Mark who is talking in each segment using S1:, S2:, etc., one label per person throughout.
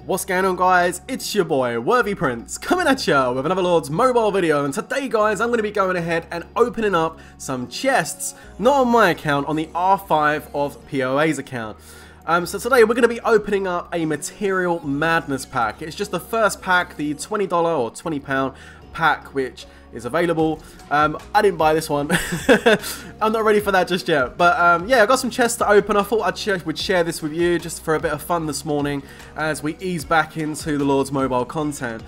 S1: What's going on, guys? It's your boy Worthy Prince coming at you with another Lord's Mobile video, and today guys I'm going to be going ahead and opening up some chests, not on my account, on the R5 of POA's account. So today we're going to be opening up a Material Madness pack. It's just the first pack, the $20 or £20 pack, which is available. I didn't buy this one. I'm not ready for that just yet, but yeah, I got some chests to open. I thought I would share this with you just for a bit of fun this morning as we ease back into the Lord's Mobile content.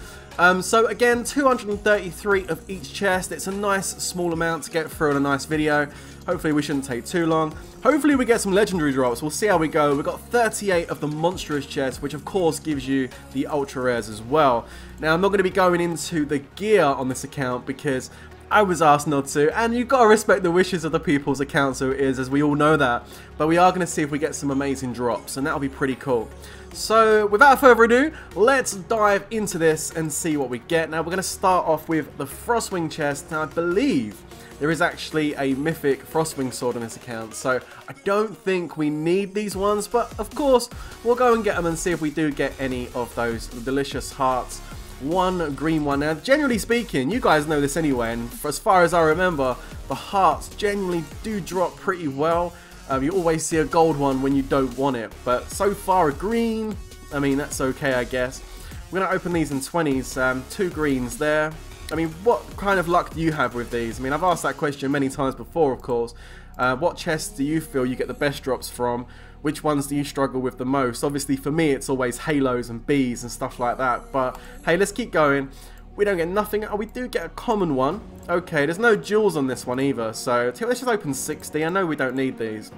S1: So again, 233 of each chest. It's a nice small amount to get through in a nice video. Hopefully we shouldn't take too long. Hopefully we get some legendary drops. We'll see how we go. We've got 38 of the monstrous chests, which of course gives you the ultra rares as well. Now I'm not going to be going into the gear on this account because I was asked not to, and you've got to respect the wishes of the people's accounts, so it is, as we all know that. But we are going to see if we get some amazing drops, and that'll be pretty cool. So without further ado, let's dive into this and see what we get. Now we're going to start off with the Frostwing chest. Now I believe there is actually a mythic Frostwing sword on this account, so I don't think we need these ones, but of course we'll go and get them and see if we do get any of those delicious hearts. One green one. Now generally speaking, you guys know this anyway, and for as far as I remember, the hearts generally do drop pretty well. You always see a gold one when you don't want it, but so far a green, I mean, that's okay, I guess. We're going to open these in 20s, two greens there. I mean, what kind of luck do you have with these? I mean, I've asked that question many times before, of course. What chests do you feel you get the best drops from? Which ones do you struggle with the most? Obviously, for me, it's always halos and bees and stuff like that. But, hey, let's keep going. We don't get nothing. Oh, we do get a common one. Okay, there's no jewels on this one either. So, let's just open 60. I know we don't need these.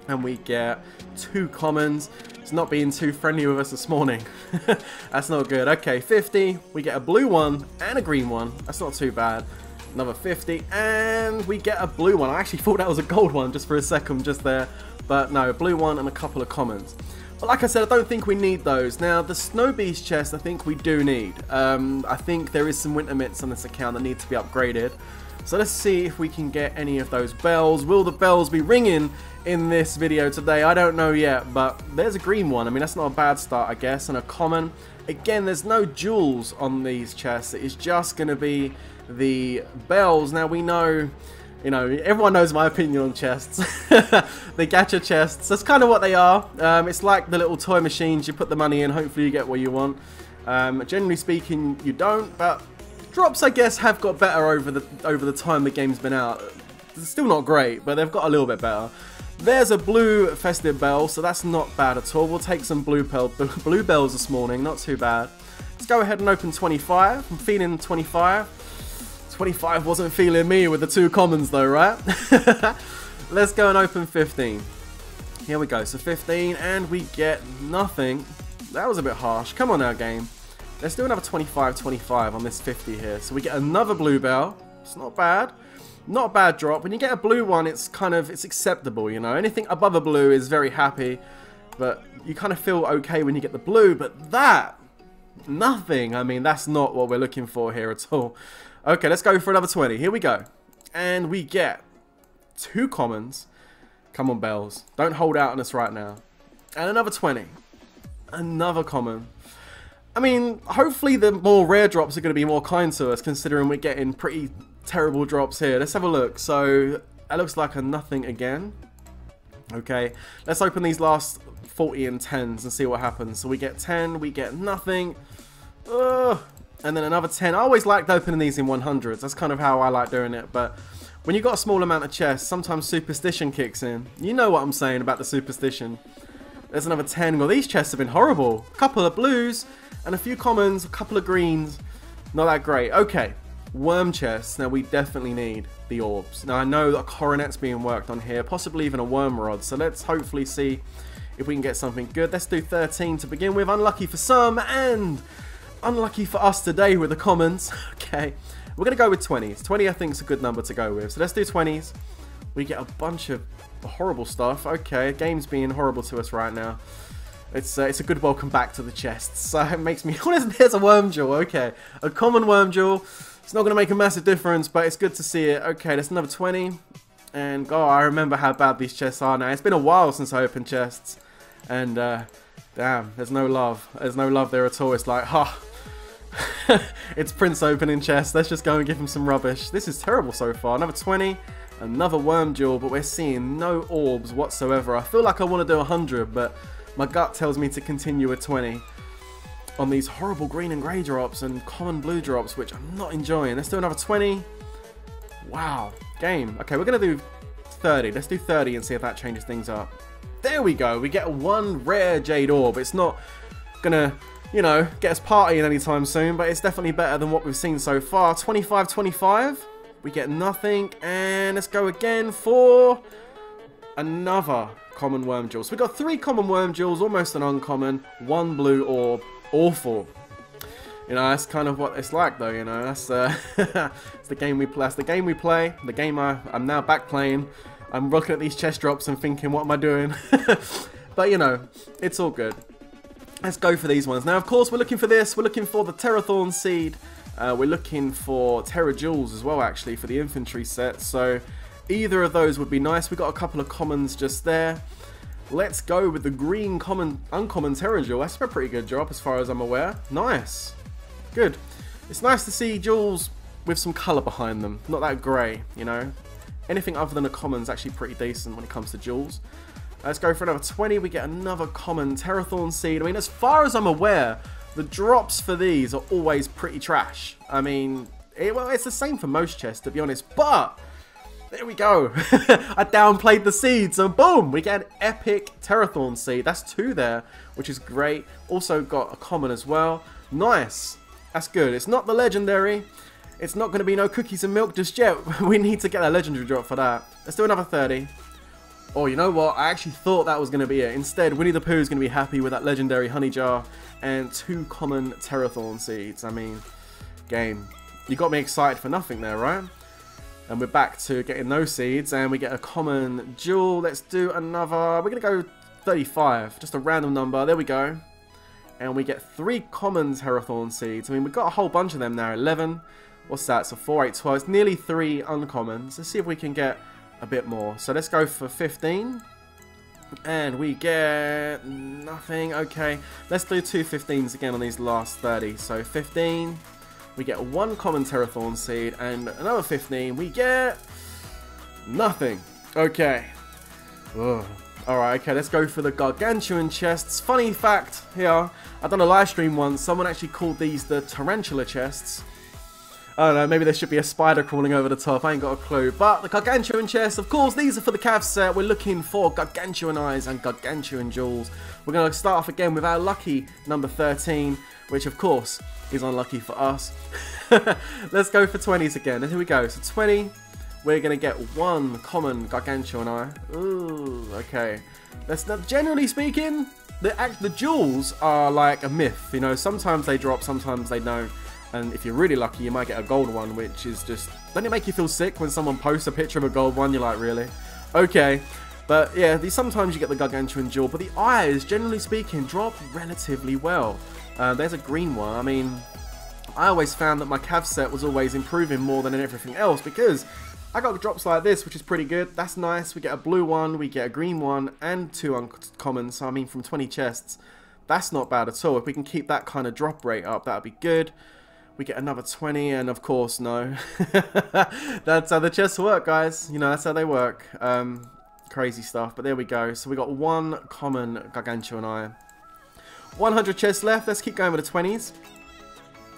S1: And we get two commons. It's not being too friendly with us this morning. That's not good. Okay, 50. We get a blue one and a green one. That's not too bad. Another 50. And we get a blue one. I actually thought that was a gold one just for a second just there. But no, a blue one and a couple of commons. But like I said, I don't think we need those. Now, the Snow Beast chest, I think we do need. I think there is some winter mitts on this account that need to be upgraded. So let's see if we can get any of those bells. Will the bells be ringing in this video today? I don't know yet, but there's a green one. I mean, that's not a bad start, I guess, and a common. Again, there's no jewels on these chests. It is just going to be the bells. Now, we know, you know, everyone knows my opinion on chests. The gacha chests, that's kind of what they are. It's like the little toy machines. You put the money in, hopefully you get what you want. Generally speaking, you don't, but drops, I guess, have got better over the time the game's been out. It's still not great, but they've got a little bit better. There's a blue festive bell, so that's not bad at all. We'll take some blue bells this morning, not too bad. Let's go ahead and open 25. I'm feeling 25. 25 wasn't feeling me with the two commons though, right? Let's go and open 15. Here we go, so 15, and we get nothing. That was a bit harsh. Come on now, game. Let's do another 25 on this 50 here. So we get another blue bell. It's not bad. Not a bad drop. When you get a blue one, it's kind of, it's acceptable, you know. Anything above a blue is very happy, but you kind of feel okay when you get the blue, but that, nothing. I mean, that's not what we're looking for here at all. Okay, let's go for another 20. Here we go. And we get two commons. Come on, bells. Don't hold out on us right now. And another 20. Another common. I mean, hopefully the more rare drops are going to be more kind to us, considering we're getting pretty terrible drops here. Let's have a look. So, that looks like a nothing again. Okay, let's open these last 40 and 10s and see what happens. So we get 10, we get nothing. Ugh. And then another 10. I always liked opening these in 100s. That's kind of how I like doing it. But when you've got a small amount of chests, sometimes superstition kicks in. You know what I'm saying about the superstition. There's another 10. Well, these chests have been horrible. A couple of blues and a few commons, a couple of greens. Not that great. Okay, worm chests. Now, we definitely need the orbs. Now, I know that a coronet's being worked on here, possibly even a worm rod. So let's hopefully see if we can get something good. Let's do 13 to begin with. Unlucky for some and unlucky for us today with the commons. Okay, we're going to go with 20s. 20, I think, is a good number to go with. So let's do 20s. We get a bunch of horrible stuff. Okay, game's being horrible to us right now. It's a good welcome back to the chests. So it makes me... There's a worm jewel. Okay, a common worm jewel. It's not going to make a massive difference, but it's good to see it. Okay, there's another 20. And, oh, I remember how bad these chests are now. It's been a while since I opened chests. And Damn, there's no love. There's no love there at all. It's like, ha. It's Prince opening chest. Let's just go and give him some rubbish. This is terrible so far. Another 20. Another worm jewel, but we're seeing no orbs whatsoever. I feel like I want to do 100, but my gut tells me to continue with 20 on these horrible green and grey drops and common blue drops, which I'm not enjoying. Let's do another 20. Wow. Game. Okay, we're going to do 30. Let's do 30 and see if that changes things up. There we go. We get one rare jade orb. It's not going to, you know, get us partying anytime soon, but it's definitely better than what we've seen so far. 25, 25. We get nothing. And let's go again for another common worm jewel. So we got 3 common worm jewels, almost an uncommon, 1 blue orb. Awful. You know, that's kind of what it's like, though. You know, that's it's the game we play. That's the game we play. The game I'm now back playing. I'm looking at these chest drops and thinking, what am I doing? But you know, it's all good. Let's go for these ones now. Of course, we're looking for this. We're looking for the Terrathorn seed. We're looking for Terra Jewels as well, actually, for the infantry set. So either of those would be nice. We got a couple of commons just there. Let's go with the green uncommon Terra Jewel. That's a pretty good drop as far as I'm aware. Nice. Good. It's nice to see jewels with some colour behind them. Not that grey, you know. Anything other than a common is actually pretty decent when it comes to jewels. Let's go for another 20. We get another common Terrathorn seed. I mean, as far as I'm aware, the drops for these are always pretty trash. I mean, well, it's the same for most chests, to be honest. But there we go. I downplayed the seeds, and boom, we get an epic Terrathorn seed. That's 2 there, which is great. Also got a common as well. Nice. That's good. It's not the legendary. It's not going to be no cookies and milk just yet. We need to get a legendary drop for that. Let's do another 30. Oh, you know what? I actually thought that was going to be it. Instead, Winnie the Pooh is going to be happy with that legendary honey jar and 2 common Terrathorn seeds. I mean, game. You got me excited for nothing there, right? And we're back to getting those seeds, and we get a common jewel. Let's do another. We're going to go 35. Just a random number. There we go. And we get 3 common Terrathorn seeds. I mean, we've got a whole bunch of them now. 11. What's that? So 4, 8, 12. It's nearly 3 uncommons. Let's see if we can get a bit more. So let's go for 15. And we get nothing. Okay. Let's do 2 15s again on these last 30. So 15. We get 1 common Terrathorn seed. And another 15. We get nothing. Okay. Ugh. Alright, okay, let's go for the Gargantuan Chests. Funny fact here, I've done a live stream once. Someone actually called these the Tarantula Chests. I don't know, maybe there should be a spider crawling over the top. I ain't got a clue. But the Gargantuan Chests, of course, these are for the Cav set. We're looking for Gargantuan Eyes and Gargantuan Jewels. We're going to start off again with our lucky number 13, which, of course, is unlucky for us. Let's go for 20s again. And here we go. So 20... We're going to get 1 common Gargantuan Eye. Ooh, okay. That's not, generally speaking, the jewels are like a myth. You know, sometimes they drop, sometimes they don't. And if you're really lucky, you might get a gold one, which is just... Doesn't it make you feel sick when someone posts a picture of a gold one? You're like, really? Okay. But yeah, sometimes you get the Gargantuan jewel, but the eyes, generally speaking, drop relatively well. There's a green one. I mean, I always found that my Cav set was always improving more than everything else because I got drops like this, which is pretty good. That's nice. We get a blue one, we get a green one, and 2 uncommons. So, I mean, from 20 chests, that's not bad at all. If we can keep that kind of drop rate up, that would be good. We get another 20, and of course, no. That's how the chests work, guys. You know, that's how they work. Crazy stuff, but there we go. So, we got 1 common Gargantuan Eye. 100 chests left. Let's keep going with the 20s.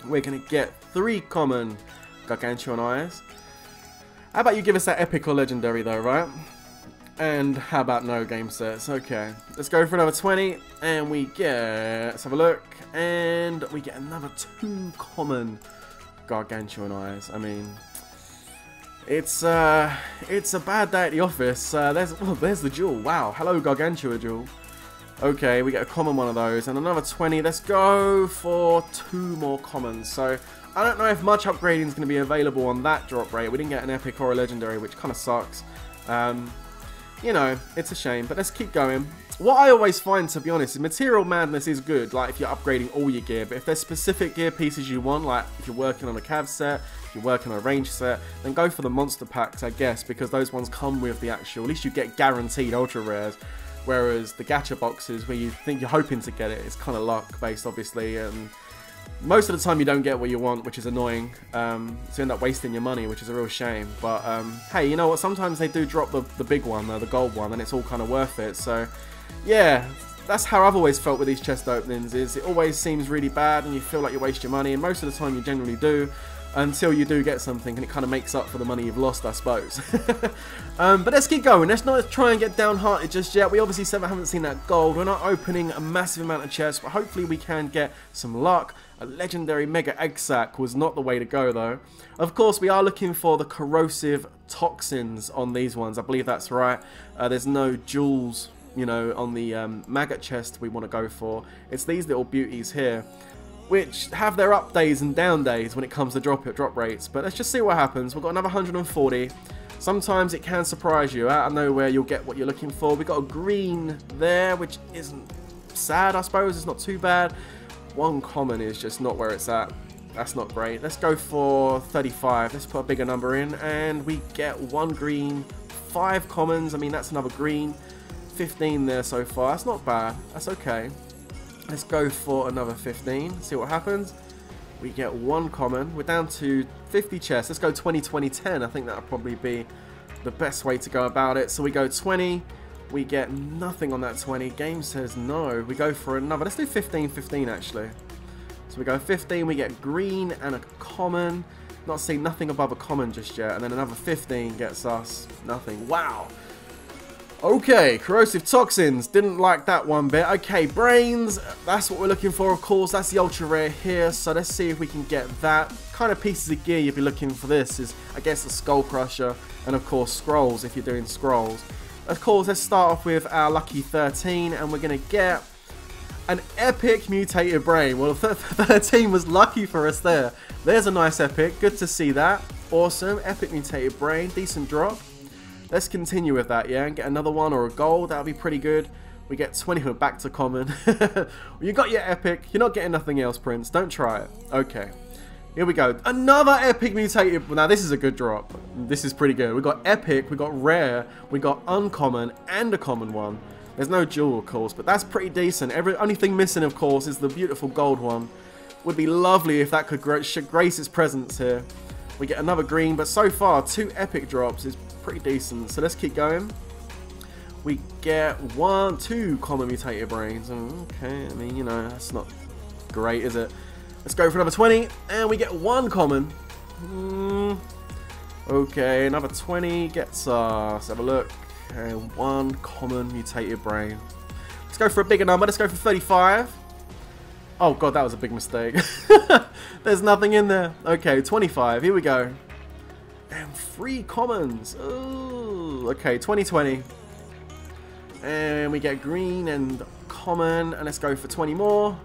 S1: We're going to get 3 common Gargantuan Eyes. How about you give us that epic or legendary though, right? And how about no game sets? Okay, let's go for another 20, and we get, let's have a look, and we get another 2 common Gargantuan Eyes. I mean, it's a bad day at the office. There's the jewel. Wow, hello Gargantua jewel. Okay, we get a common one of those, and another 20. Let's go for 2 more commons. So I don't know if much upgrading is going to be available on that drop rate. We didn't get an epic or a legendary, which kind of sucks. You know, it's a shame, but let's keep going. What I always find, to be honest, is material madness is good, like if you're upgrading all your gear, but if there's specific gear pieces you want, like if you're working on a Cav set, if you're working on a range set, then go for the monster packs, I guess, because those ones come with the actual, at least you get guaranteed ultra rares. Whereas the gacha boxes, where you think you're hoping to get it, it's kind of luck based, obviously, and most of the time you don't get what you want, which is annoying. So you end up wasting your money, which is a real shame. But hey, you know what? Sometimes they do drop the big one, though, the gold one, and it's all kind of worth it. So yeah, that's how I've always felt with these chest openings. Is it always seems really bad, and you feel like you waste your money, and most of the time you generally do. Until you do get something, and it kind of makes up for the money you've lost, I suppose. But let's keep going. Let's not try and get downhearted just yet. We obviously haven't seen that gold. We're not opening a massive amount of chests, but hopefully we can get some luck. A legendary mega egg sack was not the way to go, though. Of course, we are looking for the corrosive toxins on these ones. I believe that's right. There's no jewels, you know, on the maggot chest we want to go for. It's these little beauties here, which have their up days and down days when it comes to drop rates. But let's just see what happens. We've got another 140. Sometimes it can surprise you. Out of nowhere, you'll get what you're looking for. We've got a green there, which isn't sad, I suppose. It's not too bad. One common is just not where it's at. That's not great. Let's go for 35. Let's put a bigger number in. And we get one green, 5 commons. I mean, that's another green. 15 there so far. That's not bad. That's okay. Let's go for another 15, see what happens. We get one common. We're down to 50 chests. Let's go 20, 20, 10. I think that'll probably be the best way to go about it. So we go 20. We get nothing on that 20. Game says no. We go for another. Let's do 15, 15 actually. So we go 15. We get green and a common. Not seeing nothing above a common just yet. And then another 15 gets us nothing. Wow. Okay, corrosive toxins, didn't like that one bit. Okay, brains, that's what we're looking for, of course. That's the ultra rare here, so let's see if we can get that. Kind of pieces of gear you'd be looking for this is, I guess, the skull crusher, and of course scrolls if you're doing scrolls. Of course, let's start off with our lucky 13, and we're going to get an epic mutated brain. Well, 13 was lucky for us there. There's a nice epic, good to see that. Awesome, epic mutated brain, decent drop. Let's continue with that, yeah, and get another one or a gold. That'll be pretty good. We get 20, we're back to common. You got your epic. You're not getting nothing else, Prince. Don't try it. Okay. Here we go. Another epic mutated. Now, this is a good drop. This is pretty good. We got epic, we got rare, we got uncommon, and a common one. There's no jewel, of course, but that's pretty decent. Only thing missing, of course, is the beautiful gold one. Would be lovely if that could grace its presence here. We get another green, but so far, 2 epic drops is pretty decent. So let's keep going. We get 2 common mutated brains. Okay, I mean, you know, that's not great, is it? Let's go for another 20, and we get 1 common. Okay, another 20 gets us. Let's have a look. And 1 common mutated brain. Let's go for a bigger number. Let's go for 35. Oh god, that was a big mistake. There's nothing in there. Okay, 25. Here we go. And 3 commons. Ooh, okay, 2020. And we get green and common. And let's go for 20 more.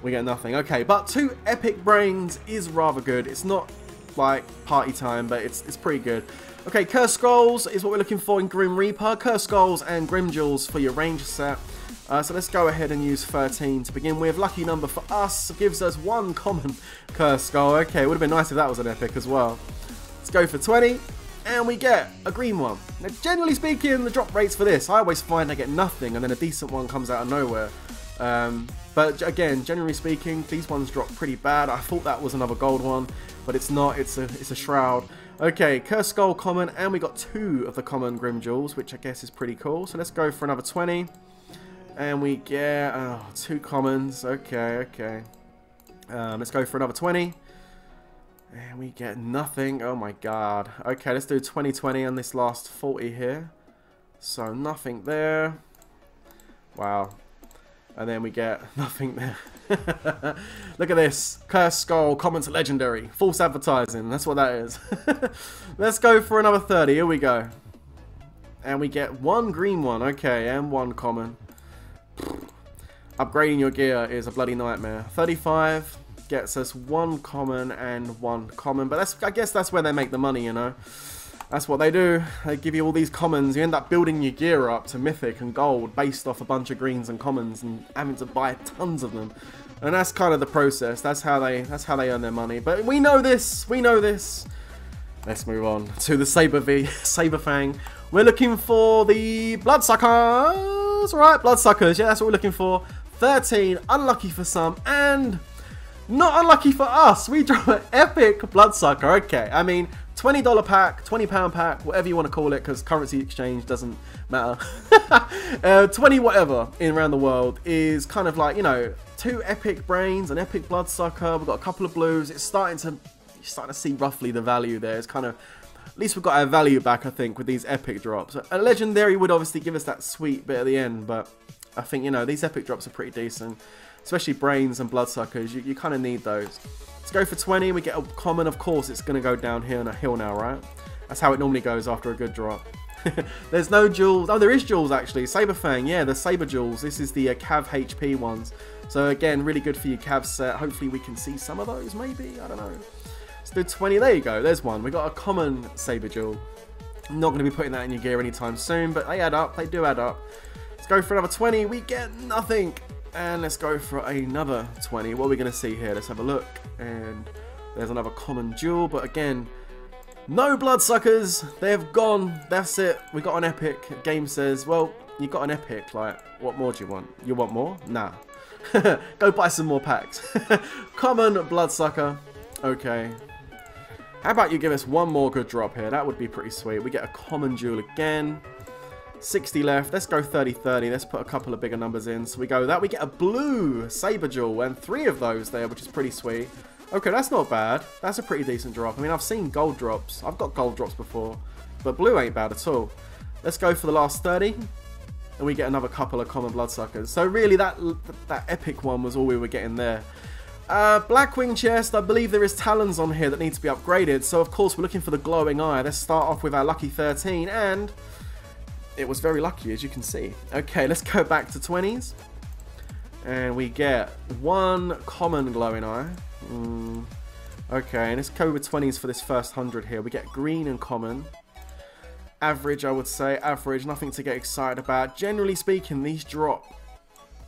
S1: We get nothing. Okay, but 2 epic brains is rather good. It's not like party time, but it's pretty good. Okay, Curse Scrolls is what we're looking for in Grim Reaper. Curse Scrolls and Grim Jewels for your Ranger set. So let's go ahead and use 13 to begin with. Lucky number for us gives us 1 common Curse Skull. Okay, it would have been nice if that was an epic as well. Let's go for 20, and we get a green one. Now, generally speaking, the drop rates for this, I always find I get nothing, and then a decent one comes out of nowhere. But again, generally speaking, these ones drop pretty bad. I thought that was another gold one, but it's not. It's a shroud. Okay, Curse Skull common, and we got 2 of the common Grim Jewels, which I guess is pretty cool. So let's go for another 20. And we get 2 commons. Okay, okay. Let's go for another 20. And we get nothing. Oh my god. Okay, let's do 20 on this last 40 here. So nothing there. Wow. And then we get nothing there. Look at this. Cursed Skull, common to legendary. False advertising. That's what that is. Let's go for another 30. Here we go. And we get 1 green one. Okay, and 1 common. Upgrading your gear is a bloody nightmare. 35 gets us 1 common and 1 common, but I guess that's where they make the money, you know. That's what they do. They give you all these commons. You end up building your gear up to mythic and gold based off a bunch of greens and commons and having to buy tons of them. And that's kind of the process. That's how they earn their money. But we know this. We know this. Let's move on to the Saber Fang. We're looking for the Bloodsuckers, right? Bloodsuckers, yeah, that's what we're looking for. 13, unlucky for some, and not unlucky for us. We draw an epic Bloodsucker. Okay, I mean, $20 pack, £20 pack, whatever you want to call it, because currency exchange doesn't matter. 20 whatever in around the world is kind of like, you know, 2 epic brains, an epic Bloodsucker. We've got a couple of blues. It's starting to see roughly the value there. It's kind of, at least we've got our value back, I think, with these epic drops. A legendary would obviously give us that sweet bit at the end, but I think, you know, these epic drops are pretty decent, especially brains and Bloodsuckers. You kind of need those. Let's go for 20. We get a common. Of course, it's going to go down here on a hill now, right? That's how it normally goes after a good drop. There's no jewels. Oh, there is jewels actually. Saber Fang, yeah, the Saber jewels. This is the Cav HP ones. So again, really good for your Cav set. Hopefully we can see some of those, maybe. I don't know. Let's do 20. There you go. There's one. We got a common Saber jewel. I'm not going to be putting that in your gear anytime soon, but they add up. They do add up. Let's go for another 20. We get nothing. And let's go for another 20. What are we going to see here? Let's have a look. And there's another common jewel, but again, no Bloodsuckers. They've gone. That's it. We got an epic. Game says, well, you got an epic. Like, what more do you want? You want more? Nah. Go buy some more packs. Common Bloodsucker. Okay. How about you give us one more good drop here? That would be pretty sweet. We get a common jewel again. 60 left. Let's go 30-30. Let's put a couple of bigger numbers in. So we go that. We get a blue Saber jewel and 3 of those there, which is pretty sweet. Okay, that's not bad. That's a pretty decent drop. I mean, I've seen gold drops. I've got gold drops before, but blue ain't bad at all. Let's go for the last 30. And we get another couple of common Bloodsuckers. So really, that epic one was all we were getting there. Blackwing chest, I believe there is talons on here that need to be upgraded. So of course, we're looking for the glowing eye. Let's start off with our lucky 13, and it was very lucky, as you can see. Okay, let's go back to 20s. And we get one common glowing eye. Okay, let's go with 20s for this first 100 here. We get green and common. Average, I would say. Average, nothing to get excited about. Generally speaking, these drop.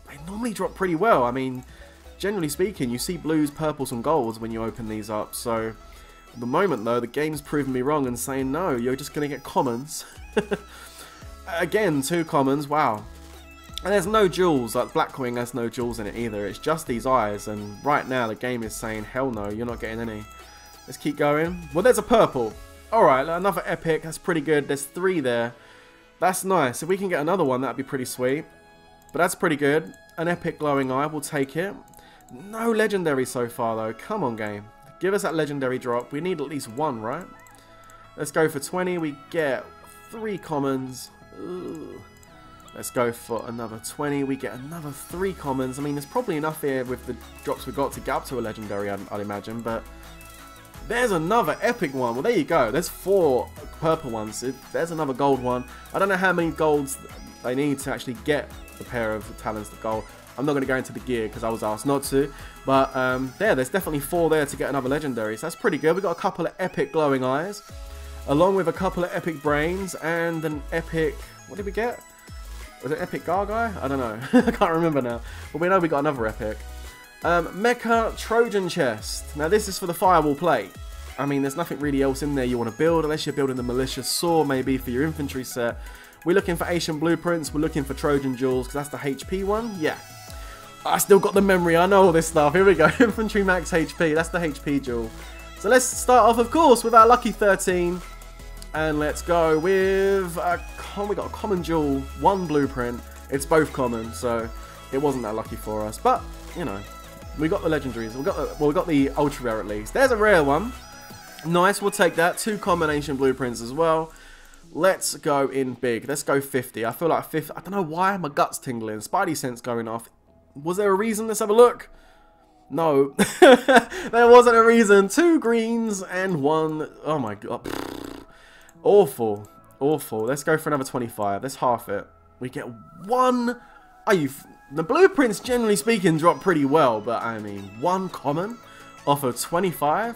S1: They normally drop pretty well. I mean, generally speaking, you see blues, purples, and golds when you open these up. So, at the moment, though, the game's proven me wrong and saying, no, you're just going to get commons. Again, 2 commons. Wow. And there's no jewels. Like, Blackwing has no jewels in it either. It's just these eyes. And right now, the game is saying, hell no, you're not getting any. Let's keep going. Well, there's a purple. Alright, another epic. That's pretty good. There's 3 there. That's nice. If we can get another one, that'd be pretty sweet. But that's pretty good. An epic glowing eye. We'll take it. No legendary so far, though. Come on, game. Give us that legendary drop. We need at least 1, right? Let's go for 20. We get 3 commons. Ugh. Let's go for another 20. We get another 3 commons. I mean, there's probably enough here with the drops we got to get up to a legendary, I'd imagine. But there's another epic one. Well, there you go. There's 4 purple ones. There's another gold one. I don't know how many golds they need to actually get the pair of talons to gold. I'm not going to go into the gear because I was asked not to. But there's definitely 4 there to get another legendary. So that's pretty good. We've got a couple of epic glowing eyes, along with a couple of epic brains and an epic... What did we get? Was it epic Garguy? I don't know. I can't remember now. But we know we got another epic. Mecha Trojan Chest. Now this is for the firewall plate. I mean, there's nothing really else in there you want to build, unless you're building the malicious saw maybe for your infantry set. We're looking for Asian blueprints. We're looking for Trojan jewels, because that's the HP one. Yeah. I still got the memory. I know all this stuff. Here we go. Infantry max HP. That's the HP jewel. So let's start off, of course, with our lucky 13. And let's go with we got a common jewel, 1 blueprint. It's both common, so it wasn't that lucky for us. But you know, we got the legendaries. We got the ultra rare at least. There's a rare one. Nice, we'll take that. 2 combination blueprints as well. Let's go in big. Let's go 50. I feel like 50. I don't know why my gut's tingling. Spidey sense going off. Was there a reason? Let's have a look. No, there wasn't a reason. 2 greens and 1. Oh my god. Awful. Awful. Let's go for another 25. Let's half it. We get 1. The blueprints, generally speaking, drop pretty well, but I mean, 1 common off of 25?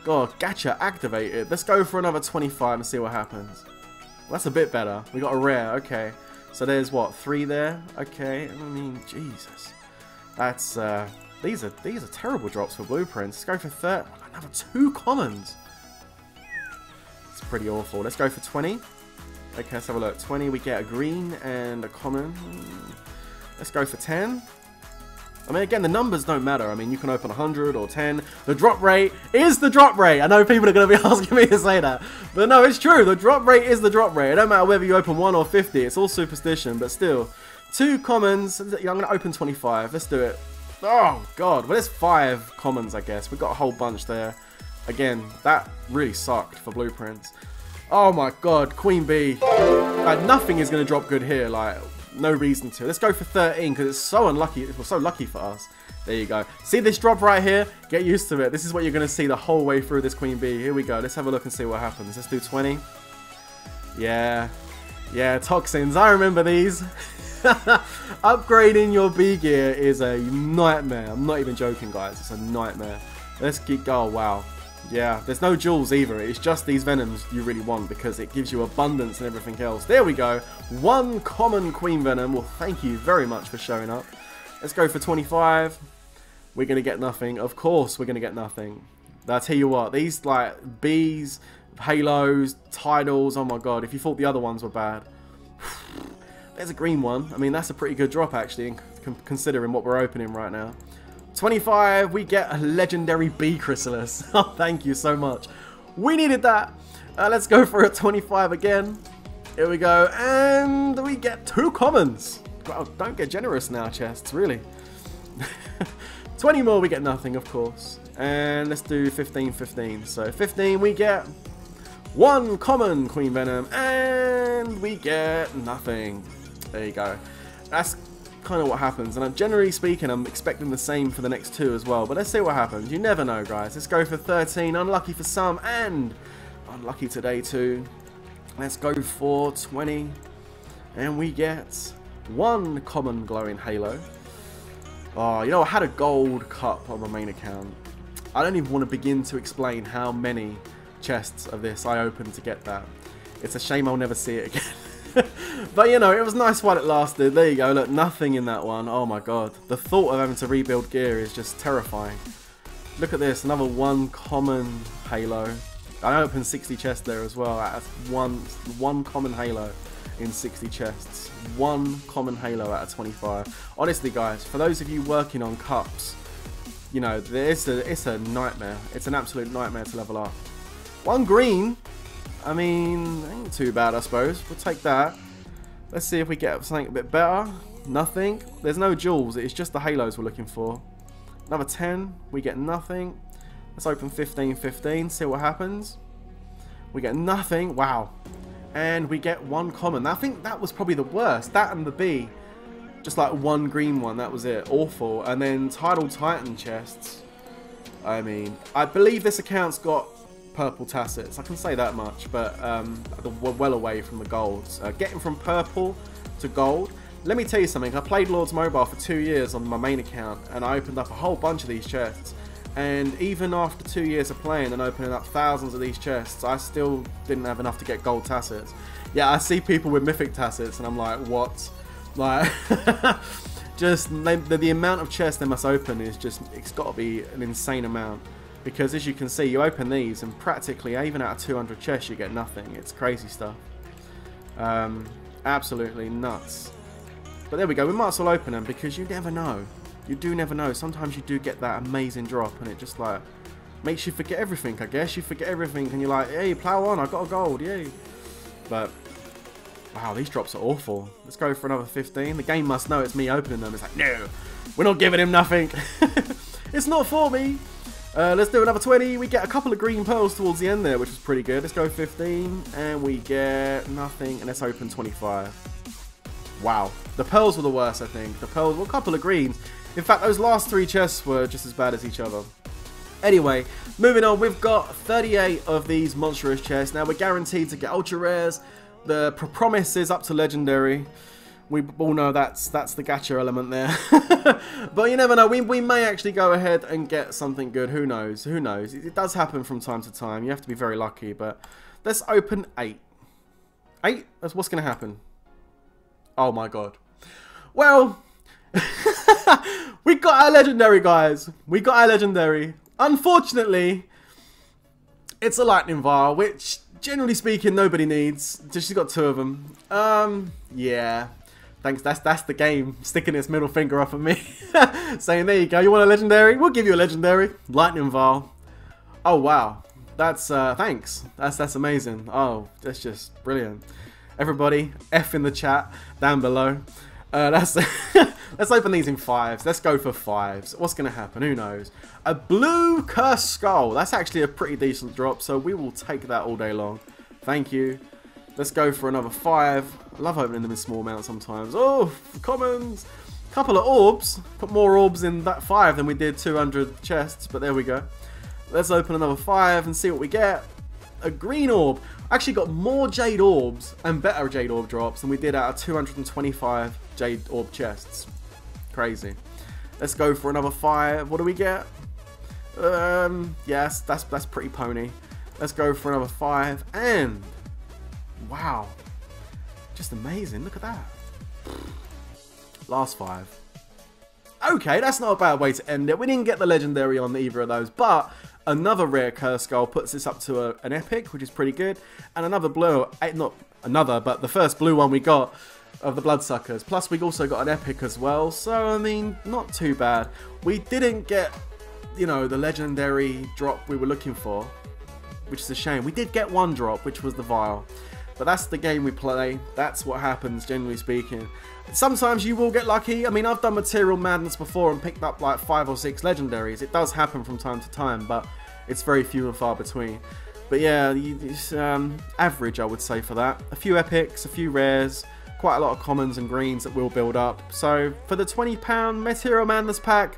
S1: God, Gacha activated. Let's go for another 25 and see what happens. Well, that's a bit better. We got a rare. Okay. So there's what? 3 there? Okay. I mean, Jesus. That's, these are terrible drops for blueprints. Let's go for 30. Another 2 commons. It's pretty awful. Let's go for 20. Okay, let's have a look. 20, we get a green and a common. Let's go for 10. I mean, again, the numbers don't matter. I mean, you can open 100 or 10. The drop rate is the drop rate. I know people are going to be asking me to say that. But no, it's true. The drop rate is the drop rate. It don't matter whether you open 1 or 50. It's all superstition, but still. 2 commons. I'm going to open 25. Let's do it. Oh, God. Well, there's 5 commons, I guess. We've got a whole bunch there. Again, that really sucked for blueprints. Oh, my God. Queen bee. Like, nothing is going to drop good here. Like, no reason to. Let's go for 13 because it's so unlucky. It was so lucky for us. There you go. See this drop right here? Get used to it. This is what you're going to see the whole way through this queen bee. Here we go. Let's have a look and see what happens. Let's do 20. Yeah. Yeah, toxins. I remember these. Upgrading your bee gear is a nightmare. I'm not even joking, guys. It's a nightmare. Let's keep going. Oh, wow. Yeah, there's no jewels either. It's just these venoms you really want because it gives you abundance and everything else. There we go. 1 common queen venom. Well, thank you very much for showing up. Let's go for 25. We're going to get nothing. Of course we're going to get nothing. I tell you what, these like bees, halos, titles, oh my god, if you thought the other ones were bad. There's a green one. I mean, that's a pretty good drop actually, considering what we're opening right now. 25, we get a legendary bee chrysalis. Oh, thank you so much. We needed that. Let's go for a 25 again. Here we go. And we get 2 commons. Well, don't get generous now, chests, really. 20 more, we get nothing, of course. And let's do 15, 15. So 15, we get 1 common queen venom. And we get nothing. There you go. That's kind of what happens, and generally speaking I'm expecting the same for the next 2 as well, but let's see what happens. You never know, guys. Let's go for 13. Unlucky for some and unlucky today too. Let's go for 20 and we get 1 common glowing halo. Oh, you know, I had a gold cup on my main account. I don't even want to begin to explain how many chests of this I opened to get that. It's a shame I'll never see it again. But you know, it was nice while it lasted. There you go, look, nothing in that one. Oh my god, the thought of having to rebuild gear is just terrifying. Look at this, another 1 common halo. I opened 60 chests there as well. That's one common halo in 60 chests. 1 common halo out of 25. Honestly guys, for those of you working on cups, you know, it's a nightmare. It's an absolute nightmare to level up. 1 green. I mean, ain't too bad, I suppose. We'll take that. Let's see if we get something a bit better. Nothing. There's no jewels. It's just the halos we're looking for. Another 10. We get nothing. Let's open 15, 15. See what happens. We get nothing. Wow. And we get 1 common. I think that was probably the worst. That and the bee. Just like 1 green one. That was it. Awful. And then Tidal Titan chests. I mean, I believe this account's got purple tassets, I can say that much, but we're well away from the golds. Getting from purple to gold, let me tell you something. I played Lords Mobile for 2 years on my main account and I opened up a whole bunch of these chests, and even after 2 years of playing and opening up thousands of these chests, I still didn't have enough to get gold tassets. Yeah, I see people with mythic tassets and I'm like, what? Like, just the amount of chests they must open is just, it's got to be an insane amount. Because as you can see, you open these and practically even out of 200 chests you get nothing. It's crazy stuff. Absolutely nuts. But there we go, we might as well open them because you never know. You do never know. Sometimes you do get that amazing drop and it just like makes you forget everything, I guess. You forget everything and you're like, hey, plow on, I got a gold, yay. But wow, these drops are awful. Let's go for another 15. The game must know it's me opening them. It's like, no, we're not giving him nothing. It's not for me. Let's do another 20. We get a couple of green pearls towards the end there, which was pretty good. Let's go 15, and we get nothing, and let's open 25. Wow. The pearls were the worst, I think. The pearls were a couple of greens. In fact, those last 3 chests were just as bad as each other. Anyway, moving on, we've got 38 of these monstrous chests. Now, we're guaranteed to get ultra rares. The promise is up to legendary. We all know that's the gacha element there. But you never know. We may actually go ahead and get something good. Who knows? Who knows? It does happen from time to time. You have to be very lucky. But let's open 8. 8? That's what's going to happen. Oh my god. Well, we got our legendary, guys. We got our legendary. Unfortunately, it's a lightning vial, which generally speaking, nobody needs. She's got 2 of them. Yeah. Thanks, that's the game. Sticking its middle finger up at me. Saying, there you go, you want a legendary? We'll give you a legendary. Lightning Vial. Oh, wow. That's, thanks. That's amazing. Oh, that's just brilliant. Everybody, F in the chat down below. Let's open these in 5s. Let's go for 5s. What's going to happen? Who knows? A blue cursed skull. That's actually a pretty decent drop, so we will take that all day long. Thank you. Let's go for another 5. I love opening them in small amounts sometimes. Oh, commons. Couple of orbs. Put more orbs in that 5 than we did 200 chests, but there we go. Let's open another 5 and see what we get. A green orb. Actually got more jade orbs and better jade orb drops than we did out of 225 jade orb chests. Crazy. Let's go for another 5. What do we get? Yes, that's pretty pony. Let's go for another 5 and wow. Just amazing. Look at that. Last 5. Okay, that's not a bad way to end it. We didn't get the legendary on either of those, but another rare curse skull puts this up to an epic, which is pretty good. And another blue, not another, but the first blue one we got of the Bloodsuckers. Plus, we also got an epic as well. So, I mean, not too bad. We didn't get, you know, the legendary drop we were looking for, which is a shame. We did get 1 drop, which was the vial. But that's the game we play. That's what happens, generally speaking. Sometimes you will get lucky. I mean, I've done Material Madness before and picked up like 5 or 6 legendaries. It does happen from time to time, but it's very few and far between. But yeah, it's average, I would say, for that. A few epics, a few rares, quite a lot of commons and greens that will build up. So for the £20 Material Madness pack,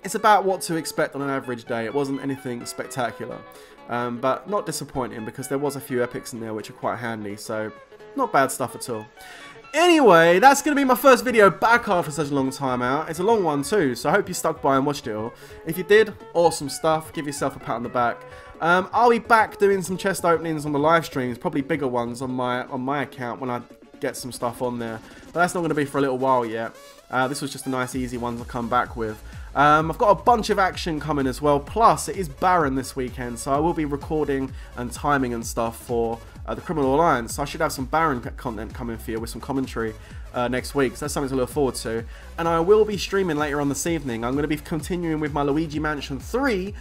S1: it's about what to expect on an average day. It wasn't anything spectacular. But not disappointing because there was a few epics in there which are quite handy, so not bad stuff at all. Anyway, that's going to be my first video back after such a long time out. It's a long one too, so I hope you stuck by and watched it all. If you did, awesome stuff. Give yourself a pat on the back. I'll be back doing some chest openings on the live streams, probably bigger ones on my account when I get some stuff on there. But that's not going to be for a little while yet. This was just a nice easy one to come back with. I've got a bunch of action coming as well, plus it is Baron this weekend, so I will be recording and timing and stuff for the Criminal Alliance, so I should have some Baron content coming for you with some commentary next week, so that's something to look forward to. And I will be streaming later on this evening. I'm going to be continuing with my Luigi Mansion 3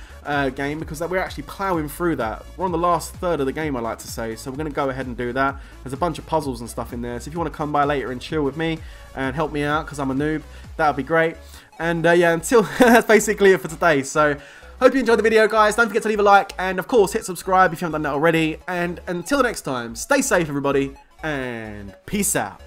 S1: game, because we're actually ploughing through that. We're on the last third of the game, I like to say, so we're going to go ahead and do that. There's a bunch of puzzles and stuff in there, so if you want to come by later and chill with me and help me out, because I'm a noob, that would be great. And yeah, until that's basically it for today. So hope you enjoyed the video, guys. Don't forget to leave a like and of course hit subscribe if you haven't done that already. And until next time, stay safe everybody and peace out.